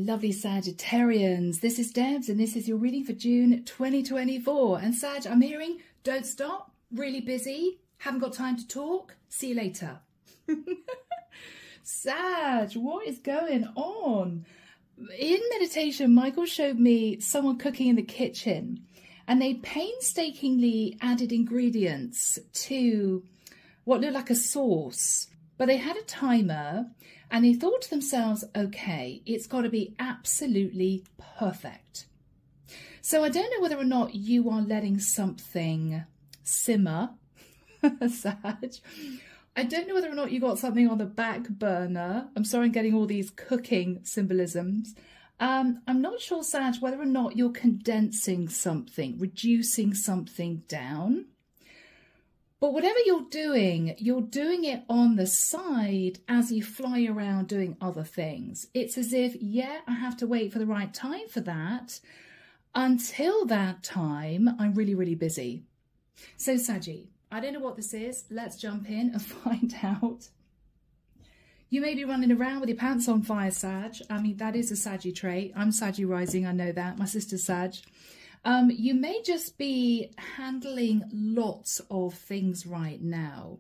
lovely Sagittarians. This is Debs and this is your reading for June 2024. And Sag, I'm hearing don't stop, really busy, haven't got time to talk, see you later. Sag, what is going on? In meditation, Michael showed me someone cooking in the kitchen and they painstakingly added ingredients to what looked like a sauce. But they had a timer and they thought to themselves, okay, it's got to be absolutely perfect. So I don't know whether or not you are letting something simmer, Sag. I don't know whether or not you got something on the back burner. I'm sorry I'm getting all these cooking symbolisms. I'm not sure, Sag, whether or not you're condensing something, reducing something down. But whatever you're doing it on the side as you fly around doing other things. It's as if, yeah, I have to wait for the right time for that. Until that time, I'm really, really busy. So, Saggy, I don't know what this is. Let's jump in and find out. You may be running around with your pants on fire, Sag. I mean, that is a Saggy trait. I'm Saggy rising, I know that. My sister's Sag. You may just be handling lots of things right now,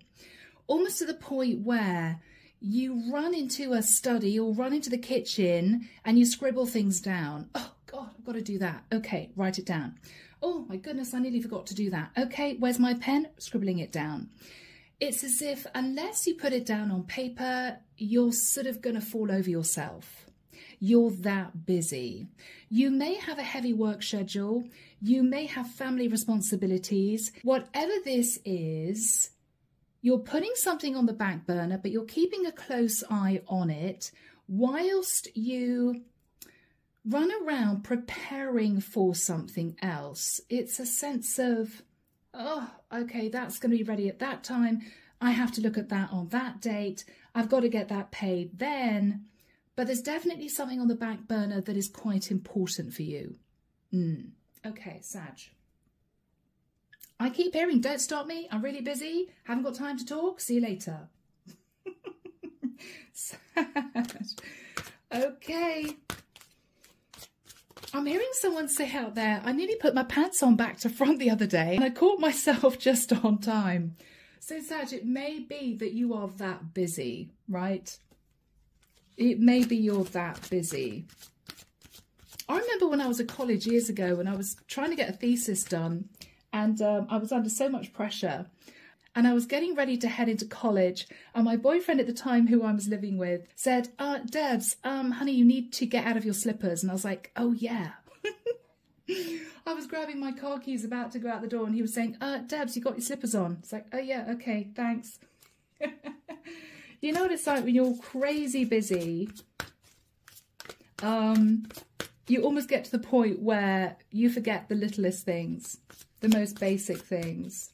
almost to the point where you run into a study or run into the kitchen and you scribble things down. Oh, God, I've got to do that. Okay, write it down. Oh, my goodness, I nearly forgot to do that. Okay, where's my pen? Scribbling it down. It's as if unless you put it down on paper, you're sort of going to fall over yourself. You're that busy. You may have a heavy work schedule. You may have family responsibilities. Whatever this is, you're putting something on the back burner, but you're keeping a close eye on it whilst you run around preparing for something else. It's a sense of, oh, okay, that's going to be ready at that time. I have to look at that on that date. I've got to get that paid then. But there's definitely something on the back burner that is quite important for you. Okay, Sag. I keep hearing, don't stop me. I'm really busy. Haven't got time to talk. See you later. Sag. Okay. I'm hearing someone say out there, I nearly put my pants on back to front the other day and I caught myself just on time. So, Sag, it may be that you are that busy, right? It may be you're that busy. I remember when I was at college years ago and I was trying to get a thesis done and I was under so much pressure and I was getting ready to head into college and my boyfriend at the time who I was living with said, Debs, honey, you need to get out of your slippers. And I was like, oh yeah. I was grabbing my car keys about to go out the door and he was saying, Debs, you got your slippers on? It's like, oh yeah, okay, thanks. You know what it's like when you're crazy busy, you almost get to the point where you forget the littlest things, the most basic things.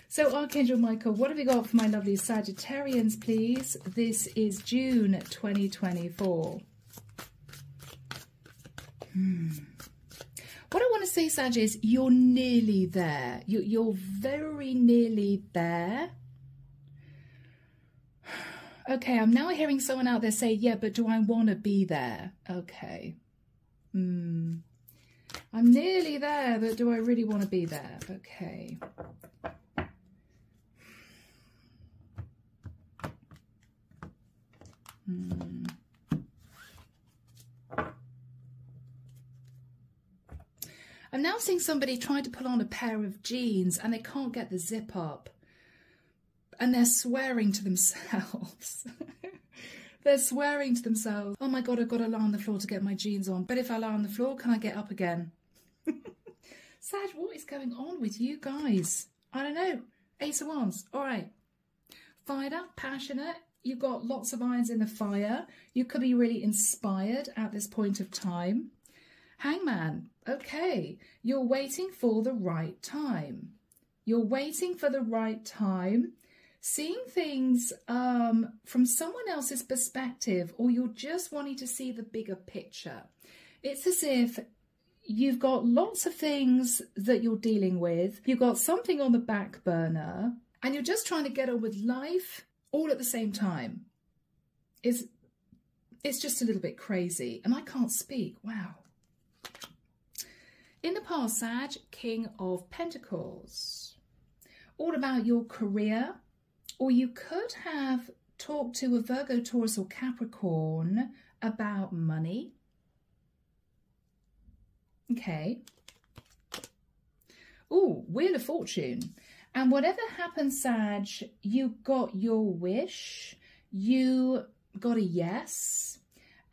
So Archangel Michael, what have you got for my lovely Sagittarians, please? This is June 2024. What I want to say, Sag, is you're nearly there. You're very nearly there. Okay, I'm now hearing someone out there say, yeah, but do I want to be there? Okay. I'm nearly there, but do I really want to be there? Okay. I'm now seeing somebody trying to put on a pair of jeans and they can't get the zip up. And they're swearing to themselves. They're swearing to themselves. Oh my God, I've got to lie on the floor to get my jeans on. But if I lie on the floor, can I get up again? Sag, what is going on with you guys? I don't know. Ace of Wands. All right. Fired up, passionate. You've got lots of irons in the fire. You could be really inspired at this point of time. Hangman. Okay. You're waiting for the right time. You're waiting for the right time. Seeing things from someone else's perspective, or you're just wanting to see the bigger picture. It's as if you've got lots of things that you're dealing with. You've got something on the back burner and you're just trying to get on with life all at the same time. it's just a little bit crazy. And I can't speak. Wow. In the past, Sag, King of Pentacles. All about your career. Or you could have talked to a Virgo, Taurus or Capricorn about money. Okay. Oh, Wheel of Fortune. And whatever happens, Sag, you got your wish, you got a yes,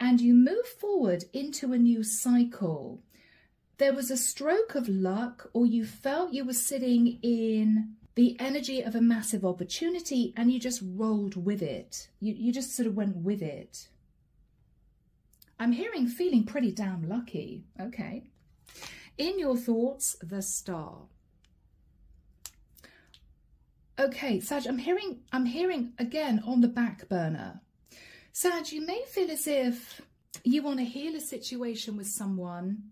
and you move forward into a new cycle. There was a stroke of luck, or you felt you were sitting in the energy of a massive opportunity and you just rolled with it. You just sort of went with it. I'm hearing feeling pretty damn lucky. Okay. In your thoughts, the Star. Okay, Sag, I'm hearing again on the back burner. Sag, you may feel as if you want to heal a situation with someone,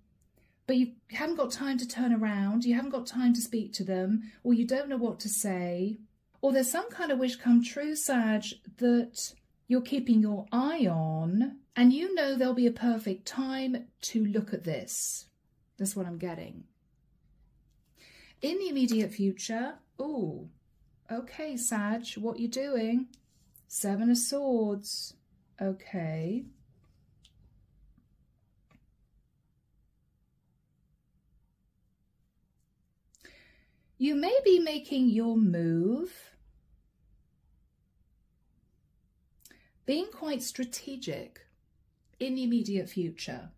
but you haven't got time to turn around, you haven't got time to speak to them, or you don't know what to say, or there's some kind of wish come true, Sag, that you're keeping your eye on, and you know there'll be a perfect time to look at this. That's what I'm getting. In the immediate future, ooh, okay, Sag, what you doing? Seven of Swords. Okay. You may be making your move, being quite strategic in the immediate future.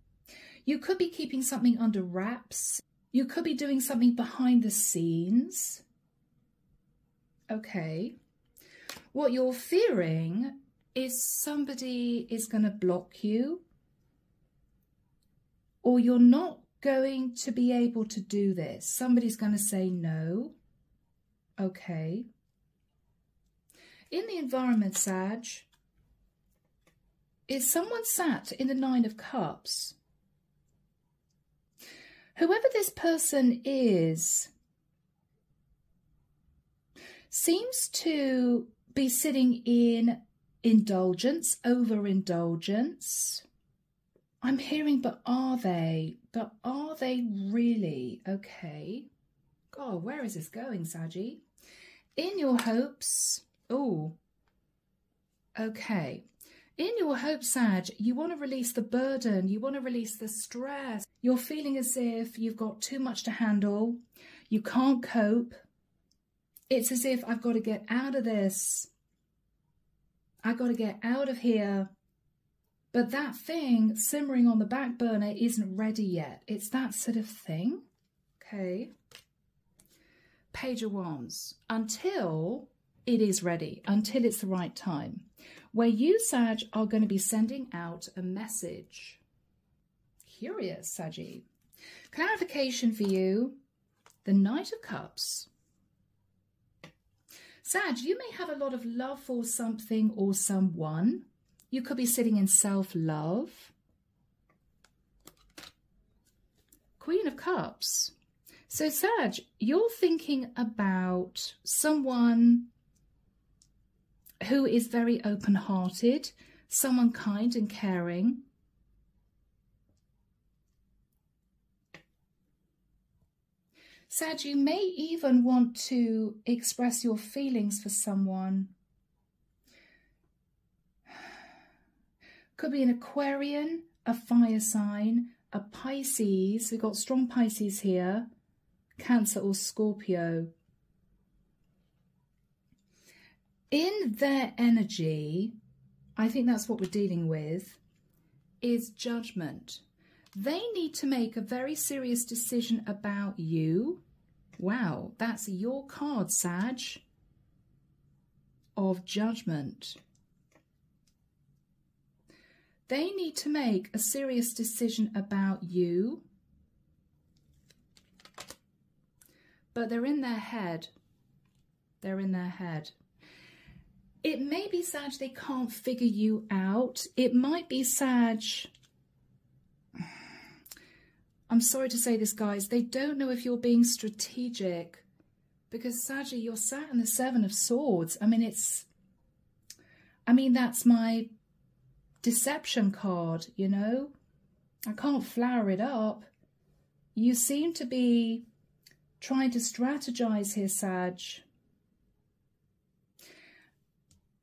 You could be keeping something under wraps. You could be doing something behind the scenes. Okay. What you're fearing is somebody is going to block you, or you're not going to be able to do this. Somebody's going to say no. Okay. In the environment, Sag, is someone sat in the Nine of Cups. Whoever this person is seems to be sitting in indulgence, overindulgence. I'm hearing, but are they? But are they really? Okay. God, where is this going, Saggy? In your hopes. Oh, okay. In your hopes, Sag, you want to release the burden. You want to release the stress. You're feeling as if you've got too much to handle. You can't cope. It's as if I've got to get out of this. I've got to get out of here. But that thing simmering on the back burner isn't ready yet. It's that sort of thing. Okay. Page of Wands. Until it is ready. Until it's the right time. Where you, Sag, are going to be sending out a message. Curious, Saggy. Clarification for you. The Knight of Cups. Sag, you may have a lot of love for something or someone. You could be sitting in self-love. Queen of Cups. So, Sag, you're thinking about someone who is very open-hearted, someone kind and caring. Sag, you may even want to express your feelings for someone. Could be an Aquarian, a fire sign, a Pisces. We've got strong Pisces here. Cancer or Scorpio. In their energy, I think that's what we're dealing with, is judgment. They need to make a very serious decision about you. Wow, that's your card, Sag, of judgment. They need to make a serious decision about you, but they're in their head. They're in their head. It may be, Sag, they can't figure you out. It might be, Sag, I'm sorry to say this, guys, they don't know if you're being strategic, because, Sag, you're sat in the Seven of Swords. I mean, that's my deception card, you know. I can't flower it up. You seem to be trying to strategize here, Sag.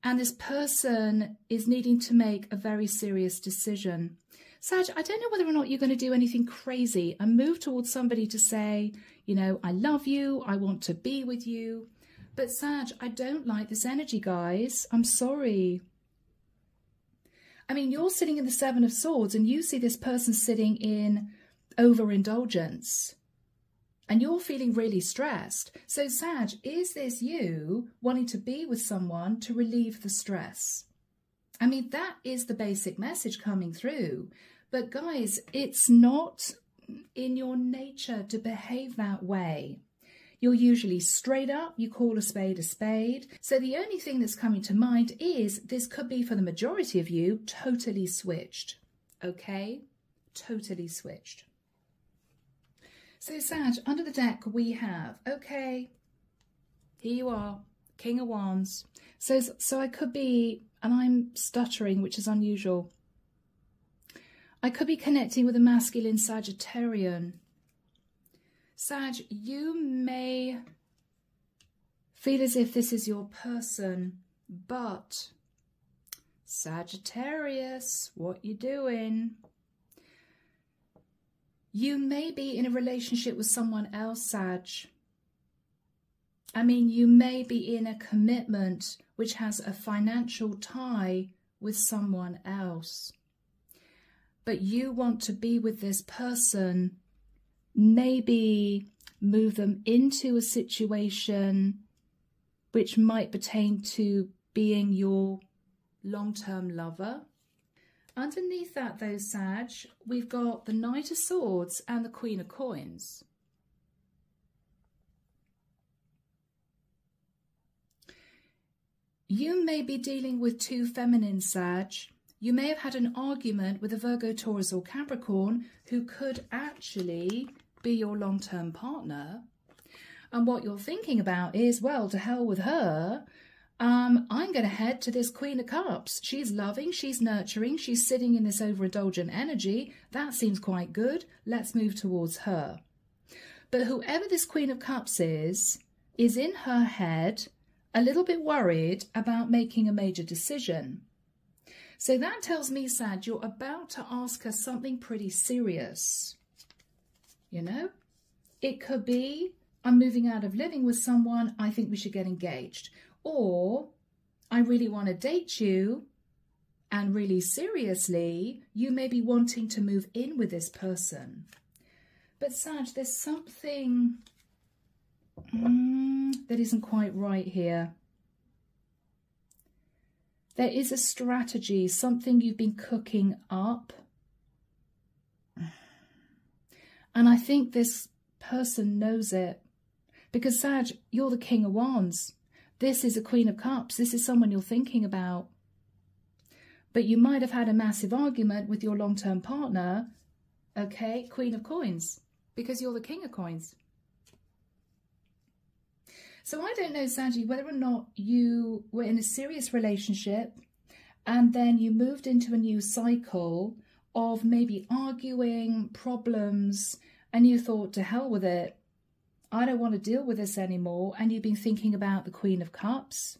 And this person is needing to make a very serious decision. Sag, I don't know whether or not you're going to do anything crazy and move towards somebody to say, you know, I love you, I want to be with you. But Sag, I don't like this energy, guys. I'm sorry. I mean, you're sitting in the Seven of Swords and you see this person sitting in overindulgence. And you're feeling really stressed. So Sag, is this you wanting to be with someone to relieve the stress? I mean, that is the basic message coming through. But guys, it's not in your nature to behave that way. You're usually straight up, you call a spade a spade. So the only thing that's coming to mind is this could be, for the majority of you, totally switched. Okay? Totally switched. So Sag, under the deck we have, okay, here you are, King of Wands. So I could be, and I'm stuttering, which is unusual, I could be connecting with a masculine Sagittarian. Sag, you may feel as if this is your person, but Sagittarius, what you doing? You may be in a relationship with someone else, Sag. I mean, you may be in a commitment which has a financial tie with someone else. But you want to be with this person, maybe move them into a situation which might pertain to being your long-term lover. Underneath that, though, Sag, we've got the Knight of Swords and the Queen of Coins. You may be dealing with two feminine, Sag. You may have had an argument with a Virgo, Taurus or Capricorn who could actually be your long-term partner. And what you're thinking about is, well, to hell with her. I'm going to head to this Queen of Cups. She's loving, she's nurturing, she's sitting in this overindulgent energy. That seems quite good. Let's move towards her. But whoever this Queen of Cups is in her head a little bit worried about making a major decision. So that tells me, Sag, you're about to ask her something pretty serious. You know? It could be, I'm moving out of living with someone, I think we should get engaged. Or, I really want to date you, and really seriously, you may be wanting to move in with this person. But Sag, there's something that isn't quite right here. There is a strategy, something you've been cooking up. And I think this person knows it. Because Sag, you're the King of Wands. This is a Queen of Cups. This is someone you're thinking about. But you might have had a massive argument with your long-term partner. Okay, Queen of Coins. Because you're the King of Coins. So I don't know, Saggy, whether or not you were in a serious relationship and then you moved into a new cycle of maybe arguing, problems, and you thought, to hell with it. I don't want to deal with this anymore, and you've been thinking about the Queen of Cups.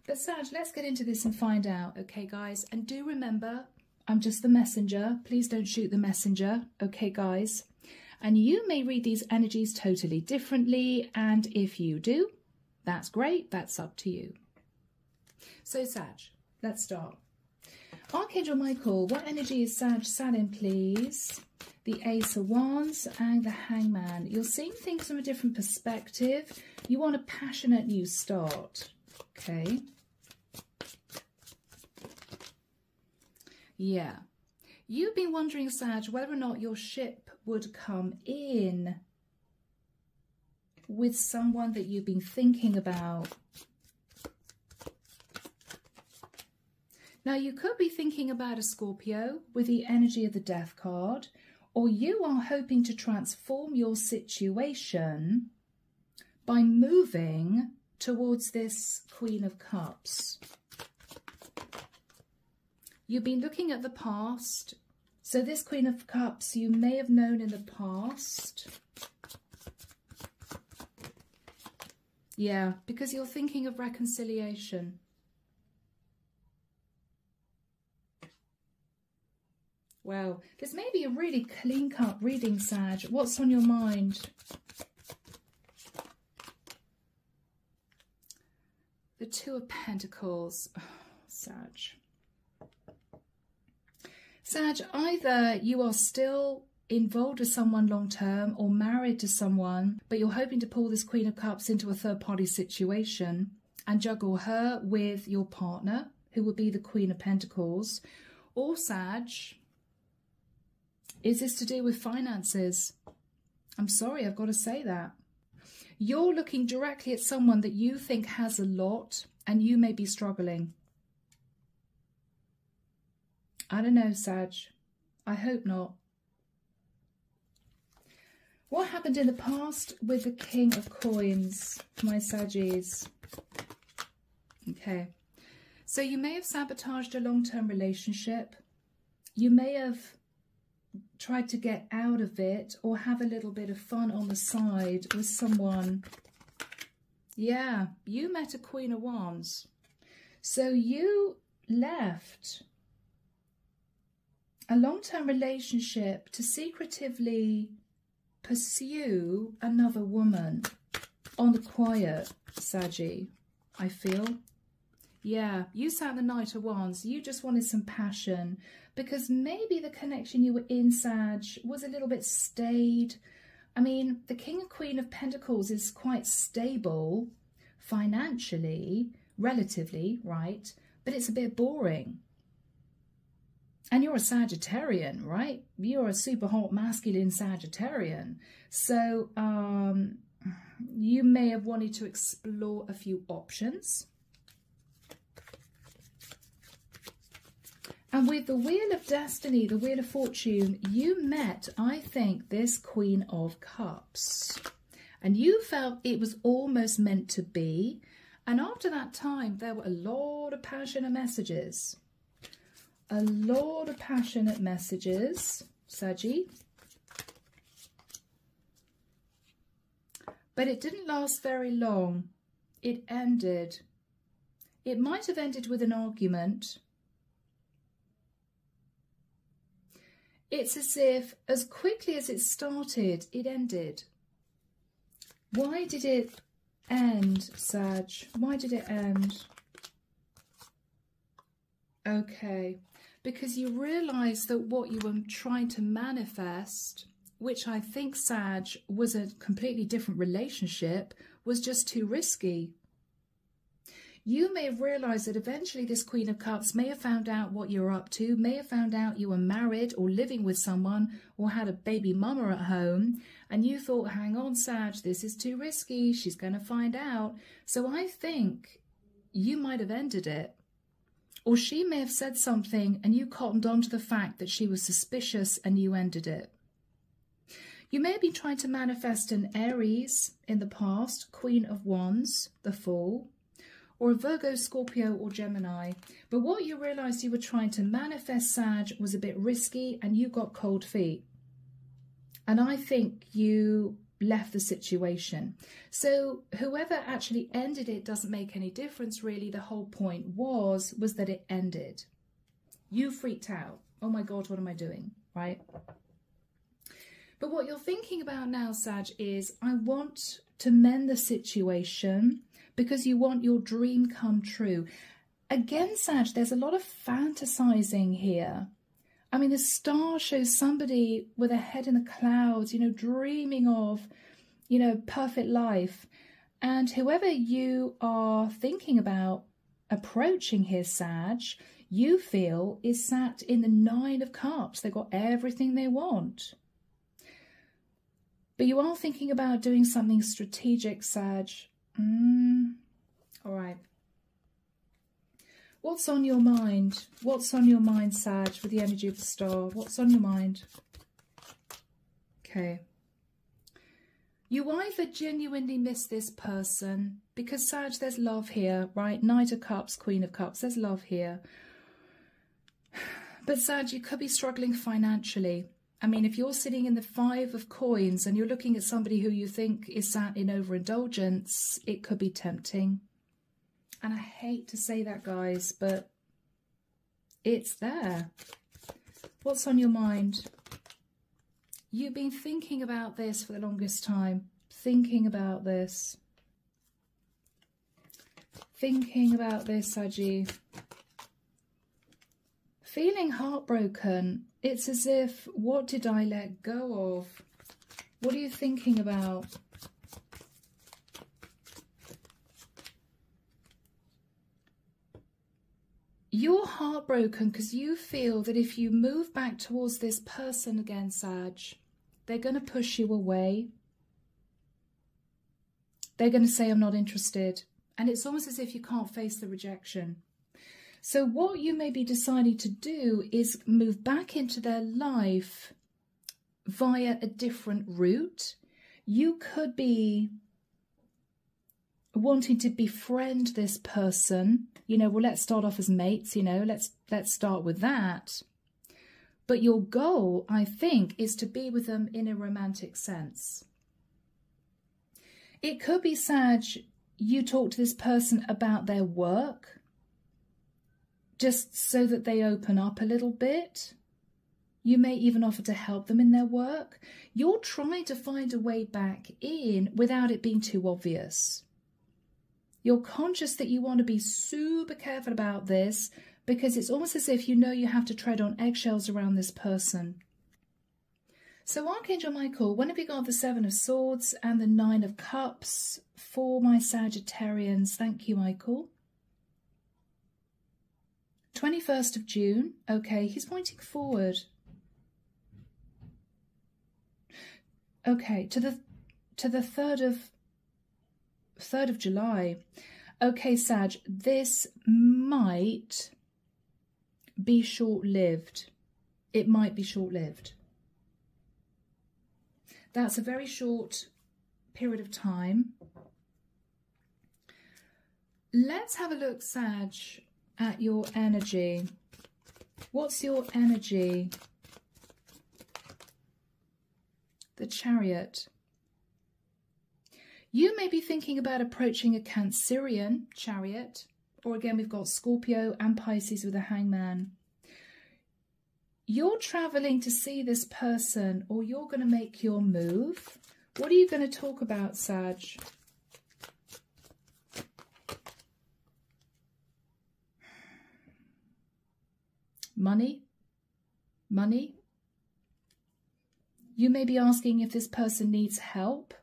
But Sag, let's get into this and find out, okay, guys? And do remember, I'm just the messenger. Please don't shoot the messenger, okay, guys? And you may read these energies totally differently, and if you do, that's great. That's up to you. So, Sag, let's start. Archangel Michael, what energy is Sag sat in, please? The Ace of Wands and the Hangman. You're seeing things from a different perspective. You want a passionate new start. Okay. Yeah. You've been wondering, Sag, whether or not your ship would come in with someone that you've been thinking about. Now, you could be thinking about a Scorpio with the energy of the Death card, or you are hoping to transform your situation by moving towards this Queen of Cups. You've been looking at the past. So this Queen of Cups you may have known in the past. Yeah, because you're thinking of reconciliation. Wow, this may be a really clean-cut reading, Sag. What's on your mind? The Two of Pentacles. Oh, Sag. Sag, either you are still involved with someone long-term or married to someone, but you're hoping to pull this Queen of Cups into a third-party situation and juggle her with your partner, who would be the Queen of Pentacles. Or, Sag, is this to do with finances? I'm sorry, I've got to say that. You're looking directly at someone that you think has a lot and you may be struggling. I don't know, Sag. I hope not. What happened in the past with the King of Coins, my Saggies? Okay. So you may have sabotaged a long-term relationship. You may have tried to get out of it or have a little bit of fun on the side with someone. Yeah, you met a Queen of Wands. So you left a long-term relationship to secretively pursue another woman on the quiet, Saggy, I feel. Yeah, you sat the Knight of Wands. You just wanted some passion because maybe the connection you were in, Sag, was a little bit staid. I mean, the King and Queen of Pentacles is quite stable financially, relatively, right? But it's a bit boring. And you're a Sagittarian, right? You're a super hot masculine Sagittarian. So you may have wanted to explore a few options. And with the Wheel of Destiny, the Wheel of Fortune, you met, I think, this Queen of Cups. And you felt it was almost meant to be. And after that time, there were a lot of passionate messages. A lot of passionate messages, Saggy. But it didn't last very long. It ended. It might have ended with an argument. It's as if, as quickly as it started, it ended. Why did it end, Sag? Why did it end? Okay. Because you realise that what you were trying to manifest, which I think, Sag, was a completely different relationship, was just too risky. You may have realised that eventually this Queen of Cups may have found out what you're up to, may have found out you were married or living with someone or had a baby mama at home, and you thought, hang on, Sag, this is too risky, she's going to find out. So I think you might have ended it. Or she may have said something and you cottoned on to the fact that she was suspicious and you ended it. You may have been trying to manifest an Aries in the past, Queen of Wands, the Fool, or a Virgo, Scorpio or Gemini. But what you realised you were trying to manifest, Sag, was a bit risky and you got cold feet. And I think you left the situation. So whoever actually ended it doesn't make any difference, really. The whole point was that it ended. You freaked out. Oh my God, what am I doing? Right? But what you're thinking about now, Sag, is I want to mend the situation because you want your dream come true. Again, Sag, there's a lot of fantasizing here. I mean, the star shows somebody with a head in the clouds, you know, dreaming of, you know, perfect life. And whoever you are thinking about approaching here, Sag, you feel is sat in the Nine of Cups. They've got everything they want. But you are thinking about doing something strategic, Sag. All right. What's on your mind? What's on your mind, Sag, with the energy of the star? What's on your mind? Okay. You either genuinely miss this person, because, Sag, there's love here, right? Knight of Cups, Queen of Cups, there's love here. But Sag, you could be struggling financially. I mean, if you're sitting in the 5 of coins and you're looking at somebody who you think is sat in overindulgence, it could be tempting. And I hate to say that, guys, but it's there. What's on your mind? You've been thinking about this for the longest time. Thinking about this. Thinking about this, Saggy. Feeling heartbroken. It's as if, what did I let go of? What are you thinking about? You're heartbroken because you feel that if you move back towards this person again, Sag, they're going to push you away. They're going to say, I'm not interested. And it's almost as if you can't face the rejection. So what you may be deciding to do is move back into their life via a different route. You could be wanting to befriend this person. You know, well, let's start off as mates, you know, let's start with that. But your goal, I think, is to be with them in a romantic sense. It could be, Sag, you talk to this person about their work, just so that they open up a little bit. You may even offer to help them in their work. You're trying to find a way back in without it being too obvious. You're conscious that you want to be super careful about this because it's almost as if you know you have to tread on eggshells around this person. So Archangel Michael, when have you got the 7 of Swords and the 9 of Cups for my Sagittarians? Thank you, Michael. 21st of June. Okay, he's pointing forward. Okay, to the 3rd of July. Okay, Sag, this might be short-lived. It might be short-lived. That's a very short period of time. Let's have a look, Sag, at your energy. What's your energy? The Chariot. You may be thinking about approaching a Cancerian chariot, or again, we've got Scorpio and Pisces with a Hangman. You're traveling to see this person, or you're going to make your move. What are you going to talk about, Sag? Money? Money? You may be asking if this person needs help.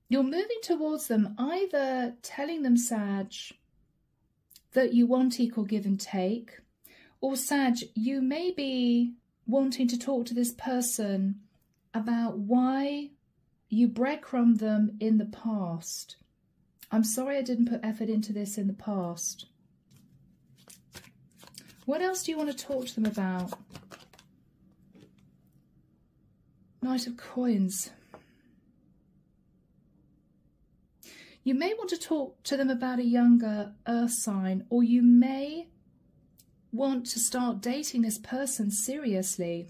You're moving towards them, either telling them, Sag, that you want equal give and take, or Sag, you may be wanting to talk to this person about why you breadcrumbed them in the past. I'm sorry I didn't put effort into this in the past. What else do you want to talk to them about? Knight of Coins. You may want to talk to them about a younger earth sign, or you may want to start dating this person seriously.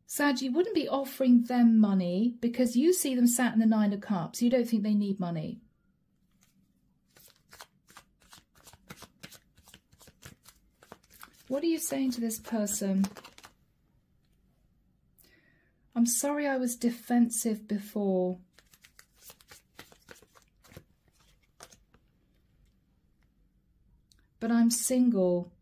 Sag, you wouldn't be offering them money because you see them sat in the 9 of Cups. You don't think they need money. What are you saying to this person? I'm sorry I was defensive before. But I'm single.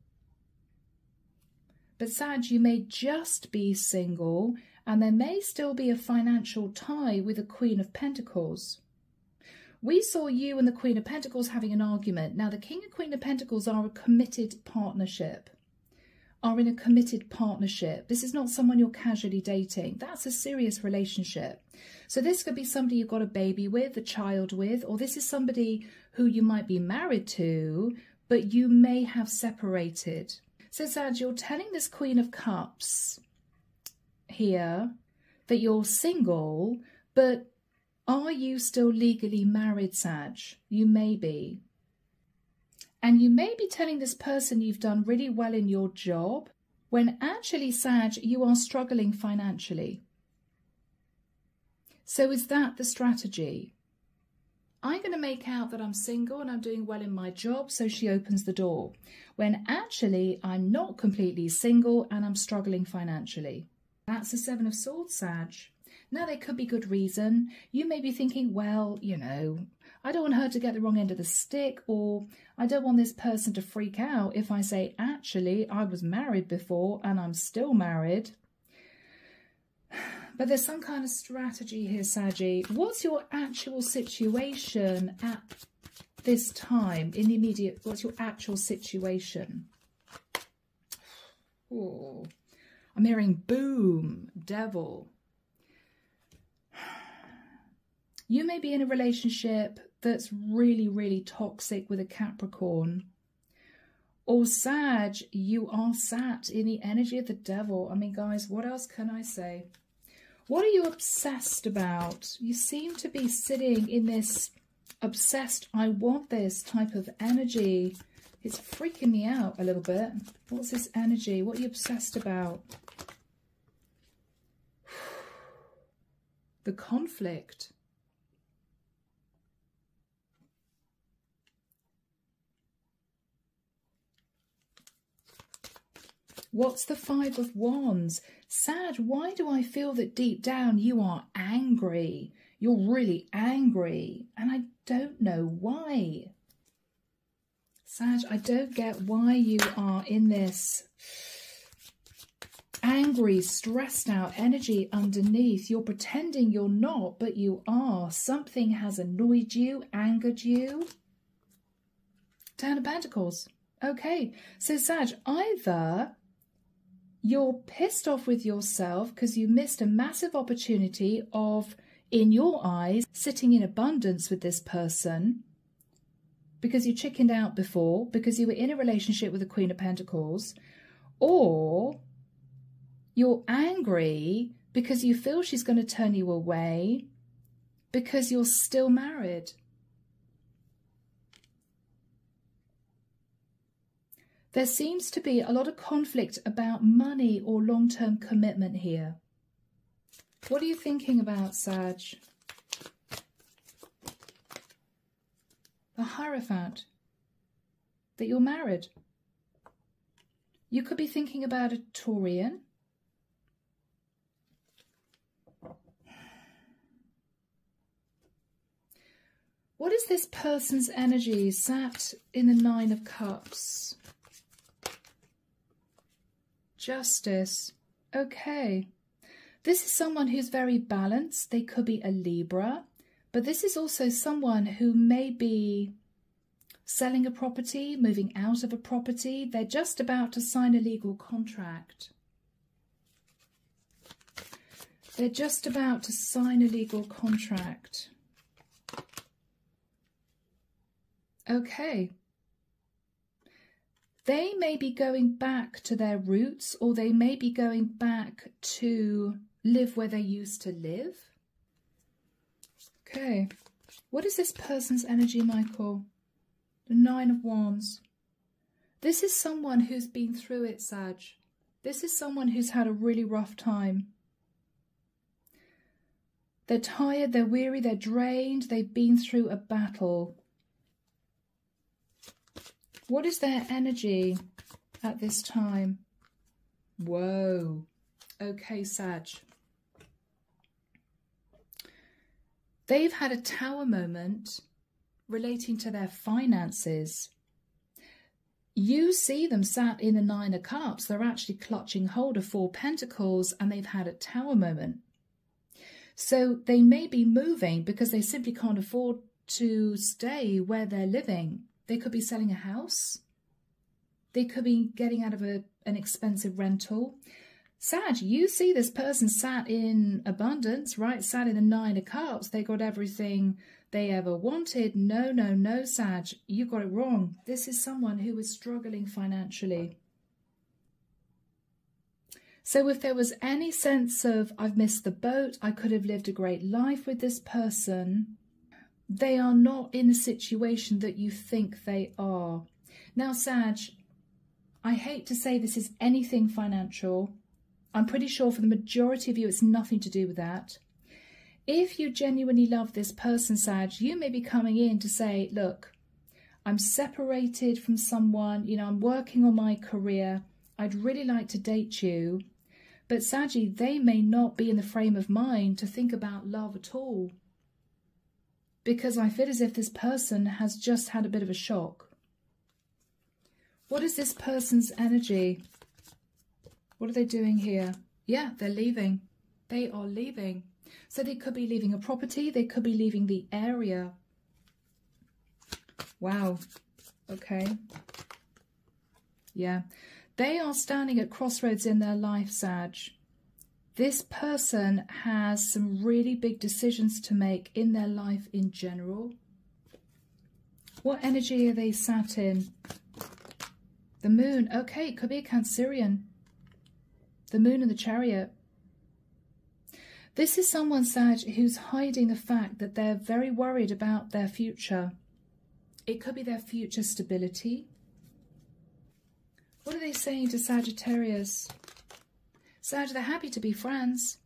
But Sag, you may just be single, and there may still be a financial tie with the Queen of Pentacles. We saw you and the Queen of Pentacles having an argument. Now, the King and Queen of Pentacles are a committed partnership. Are in a committed partnership. This is not someone you're casually dating. That's a serious relationship. So this could be somebody you've got a baby with, a child with, or this is somebody who you might be married to, but you may have separated. So Sag, you're telling this Queen of Cups here that you're single, but Are you still legally married, Sag? You may be. And you may be telling this person you've done really well in your job, when actually, Sag, you are struggling financially. So is that the strategy? I'm going to make out that I'm single and I'm doing well in my job, so she opens the door, when actually I'm not completely single and I'm struggling financially. That's the Seven of Swords, Sag. Now, there could be good reason. You may be thinking, well, you know, I don't want her to get the wrong end of the stick, or I don't want this person to freak out if I say, actually, I was married before and I'm still married. But there's some kind of strategy here, Saggy. What's your actual situation at this time in the immediate? What's your actual situation? Oh, I'm hearing boom, devil. You may be in a relationship that's really, really toxic with a Capricorn. Or Sag, you are sat in the energy of the devil. I mean, guys, what else can I say? What are you obsessed about? You seem to be sitting in this obsessed, I want this type of energy. It's freaking me out a little bit. What's this energy? What are you obsessed about? The conflict. What's the Five of Wands? Sag, why do I feel that deep down you are angry? You're really angry, and I don't know why. Sag, I don't get why you are in this angry, stressed out energy underneath. You're pretending you're not, but you are. Something has annoyed you, angered you. Ten of Pentacles. Okay, so Sag, either you're pissed off with yourself because you missed a massive opportunity of, in your eyes, sitting in abundance with this person because you chickened out before, because you were in a relationship with the Queen of Pentacles, or you're angry because you feel she's going to turn you away because you're still married. There seems to be a lot of conflict about money or long-term commitment here. What are you thinking about, Sag? The Hierophant. That you're married. You could be thinking about a Taurian. What is this person's energy sat in the Nine of Cups? Justice. Okay. This is someone who's very balanced. They could be a Libra, but this is also someone who may be selling a property, moving out of a property. They're just about to sign a legal contract. They're just about to sign a legal contract. Okay. They may be going back to their roots, or they may be going back to live where they used to live. Okay. What is this person's energy, Michael? The Nine of Wands. This is someone who's been through it, Sag. This is someone who's had a really rough time. They're tired, they're weary, they're drained, they've been through a battle. What is their energy at this time? Whoa. Okay, Sag. They've had a Tower moment relating to their finances. You see them sat in the Nine of Cups. They're actually clutching hold of Four Pentacles, and they've had a Tower moment. So they may be moving because they simply can't afford to stay where they're living. They could be selling a house. They could be getting out of an expensive rental. Sag, you see this person sat in abundance, right? Sat in the Nine of Cups. They got everything they ever wanted. No, no, no, Sag. You got it wrong. This is someone who is struggling financially. So if there was any sense of, I've missed the boat, I could have lived a great life with this person, they are not in the situation that you think they are. Now, Sag, I hate to say this is anything financial. I'm pretty sure for the majority of you, it's nothing to do with that. If you genuinely love this person, Sag, you may be coming in to say, look, I'm separated from someone, you know, I'm working on my career. I'd really like to date you. But Saggy, they may not be in the frame of mind to think about love at all. Because I feel as if this person has just had a bit of a shock. What is this person's energy? What are they doing here? Yeah, they're leaving. They are leaving. So they could be leaving a property. They could be leaving the area. Wow. Okay. Yeah. They are standing at crossroads in their life, Sag. This person has some really big decisions to make in their life in general. What energy are they sat in? The moon. Okay, it could be a Cancerian. The moon and the Chariot. This is someone, Sag, who's hiding the fact that they're very worried about their future. It could be their future stability. What are they saying to Sagittarius? Sag, they're happy to be friends.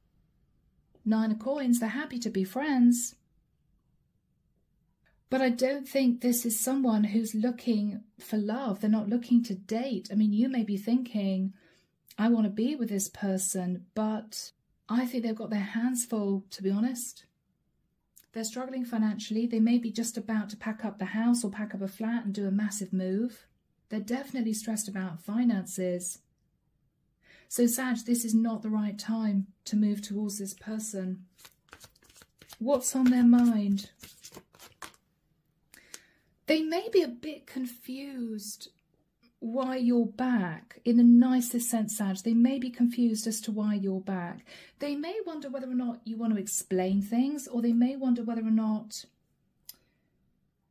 9 of Coins, they're happy to be friends. But I don't think this is someone who's looking for love. They're not looking to date. I mean, you may be thinking, I want to be with this person, but I think they've got their hands full, to be honest. They're struggling financially. They may be just about to pack up the house or pack up a flat and do a massive move. They're definitely stressed about finances. So, Sag, this is not the right time to move towards this person. What's on their mind? They may be a bit confused why you're back. In the nicest sense, Sag, they may be confused as to why you're back. They may wonder whether or not you want to explain things, or they may wonder whether or not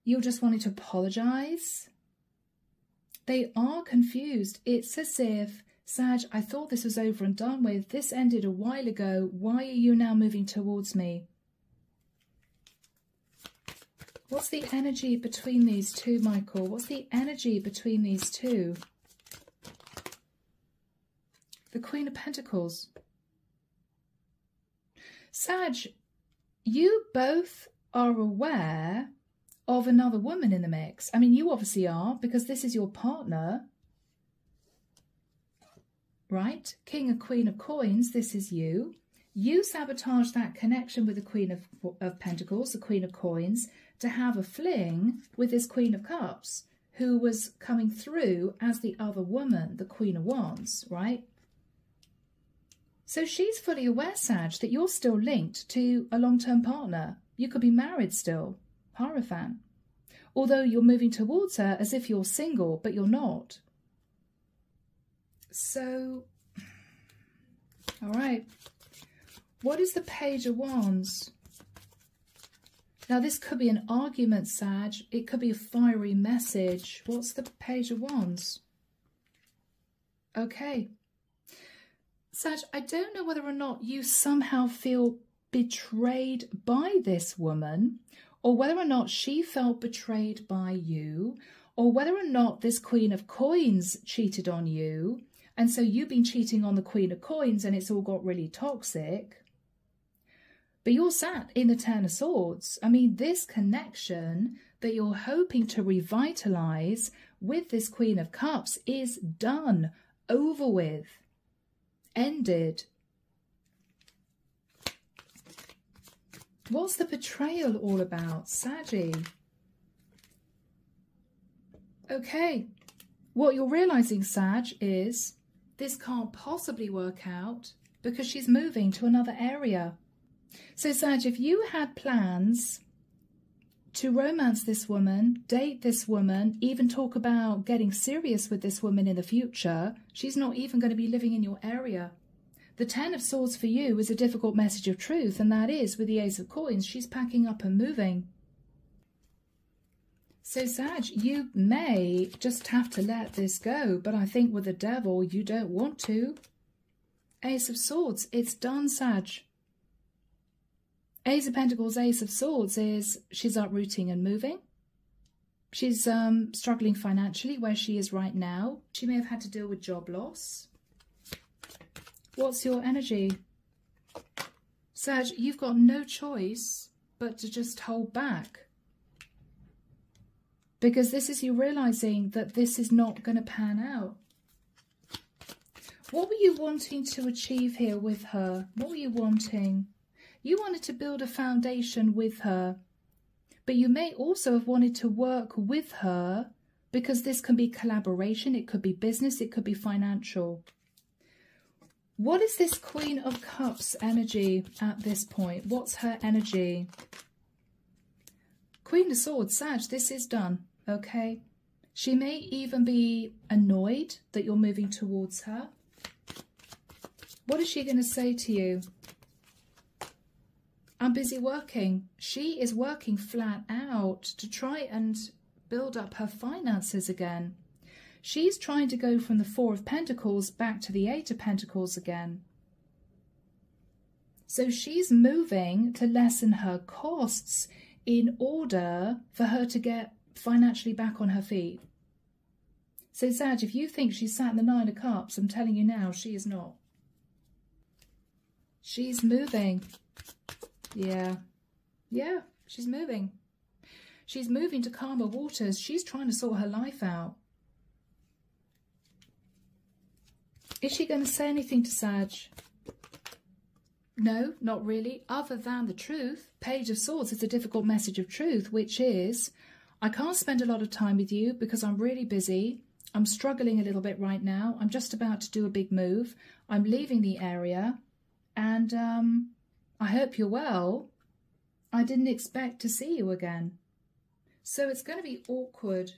you're just wanting to apologise. They are confused. It's as if, Sag, I thought this was over and done with. This ended a while ago. Why are you now moving towards me? What's the energy between these two, Michael? What's the energy between these two? The Queen of Pentacles. Sag, you both are aware of another woman in the mix. I mean, you obviously are, because this is your partner. Right? King and Queen of Coins, this is you. You sabotage that connection with the Queen of Pentacles, the Queen of Coins, to have a fling with this Queen of Cups, who was coming through as the other woman, the Queen of Wands, right? So she's fully aware, Sag, that you're still linked to a long-term partner. You could be married still, Hierophant. Although you're moving towards her as if you're single, but you're not. So, all right. What is the Page of Wands? Now, this could be an argument, Sag. It could be a fiery message. What's the Page of Wands? Okay. Sag, I don't know whether or not you somehow feel betrayed by this woman, or whether or not she felt betrayed by you, or whether or not this Queen of Coins cheated on you, and so you've been cheating on the Queen of Coins and it's all got really toxic. But you're sat in the 10 of Swords. I mean, this connection that you're hoping to revitalise with this Queen of Cups is done, over with, ended. What's the betrayal all about, Saggy? Okay, what you're realising, Sag, is this can't possibly work out because she's moving to another area. So, Sag, if you had plans to romance this woman, date this woman, even talk about getting serious with this woman in the future, she's not even going to be living in your area. The 10 of Swords for you is a difficult message of truth, and that is, with the Ace of Coins, she's packing up and moving. So, Sag, you may just have to let this go, but I think with the Devil, you don't want to. Ace of Swords. It's done, Sag. Ace of Pentacles, Ace of Swords is she's uprooting and moving. She's struggling financially where she is right now. She may have had to deal with job loss. What's your energy? Sag, you've got no choice but to just hold back. Because this is you realising that this is not going to pan out. What were you wanting to achieve here with her? What were you wanting? You wanted to build a foundation with her. But you may also have wanted to work with her because this can be collaboration. It could be business. It could be financial. What is this Queen of Cups energy at this point? What's her energy? Queen of Swords, Sag, this is done, okay? She may even be annoyed that you're moving towards her. What is she going to say to you? I'm busy working. She is working flat out to try and build up her finances again. She's trying to go from the Four of Pentacles back to the Eight of Pentacles again. So she's moving to lessen her costs in order for her to get financially back on her feet. So Sag, if you think she's sat in the Nine of Cups, I'm telling you now, she is not. She's moving. Yeah, she's moving. She's moving to calmer waters. She's trying to sort her life out. Is she going to say anything to Sag? No, not really, other than the truth. Page of Swords is a difficult message of truth, which is, I can't spend a lot of time with you because I'm really busy. I'm struggling a little bit right now. I'm just about to do a big move. I'm leaving the area, and I hope you're well. I didn't expect to see you again. So it's going to be awkward.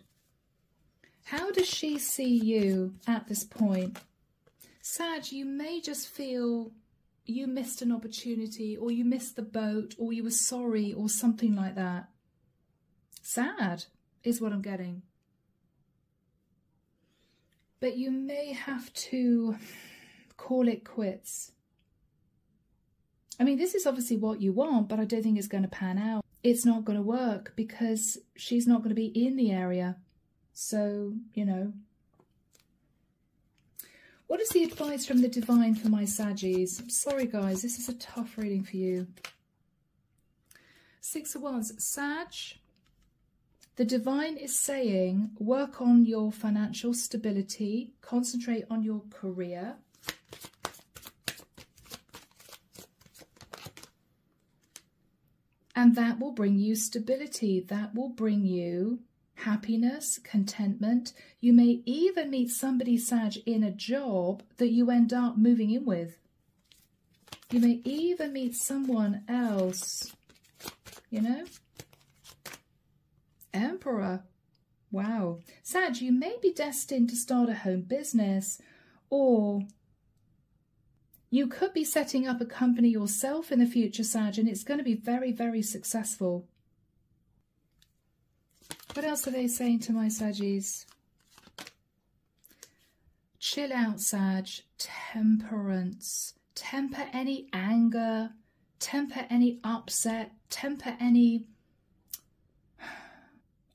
How does she see you at this point? Sag, you may just feel you missed an opportunity, or you missed the boat, or you were sorry, or something like that. Sad is what I'm getting. But you may have to call it quits. I mean, this is obviously what you want, but I don't think it's going to pan out. It's not going to work because she's not going to be in the area. So, you know. What is the advice from the divine for my Saggies? I'm sorry, guys. This is a tough reading for you. Six of Wands. Sag, the divine is saying, work on your financial stability. Concentrate on your career. And that will bring you stability. That will bring you happiness, contentment. You may even meet somebody, Sag, in a job that you end up moving in with. You may even meet someone else, you know. Emperor. Wow. Sag, you may be destined to start a home business, or you could be setting up a company yourself in the future, Sag, and it's going to be very, very successful. What else are they saying to my Saggies? Chill out, Sag. Temperance. Temper any anger. Temper any upset. Temper any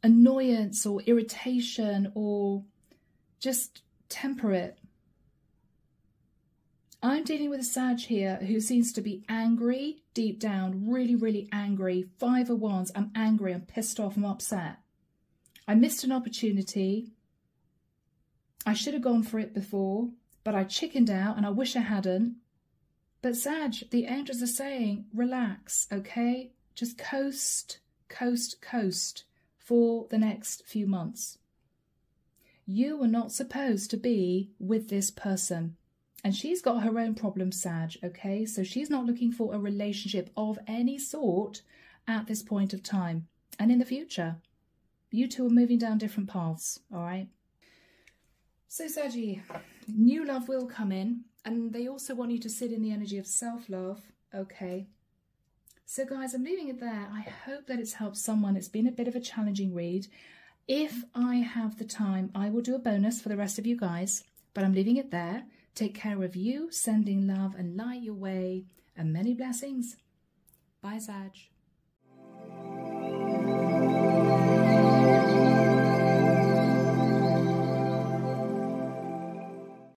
annoyance or irritation, or just temper it. I'm dealing with a Sag here who seems to be angry deep down, really, really angry. Five of Wands, I'm angry, I'm pissed off, I'm upset. I missed an opportunity. I should have gone for it before, but I chickened out and I wish I hadn't. But Sag, the angels are saying, relax, okay? Just coast, coast, coast for the next few months. You were not supposed to be with this person. And she's got her own problems, Sag, okay? So she's not looking for a relationship of any sort at this point of time. And in the future, you two are moving down different paths, all right? So, Saggy, new love will come in. And they also want you to sit in the energy of self-love, okay? So, guys, I'm leaving it there. I hope that it's helped someone. It's been a bit of a challenging read. If I have the time, I will do a bonus for the rest of you guys. But I'm leaving it there. Take care of you, sending love and light your way, and many blessings. Bye, Sag.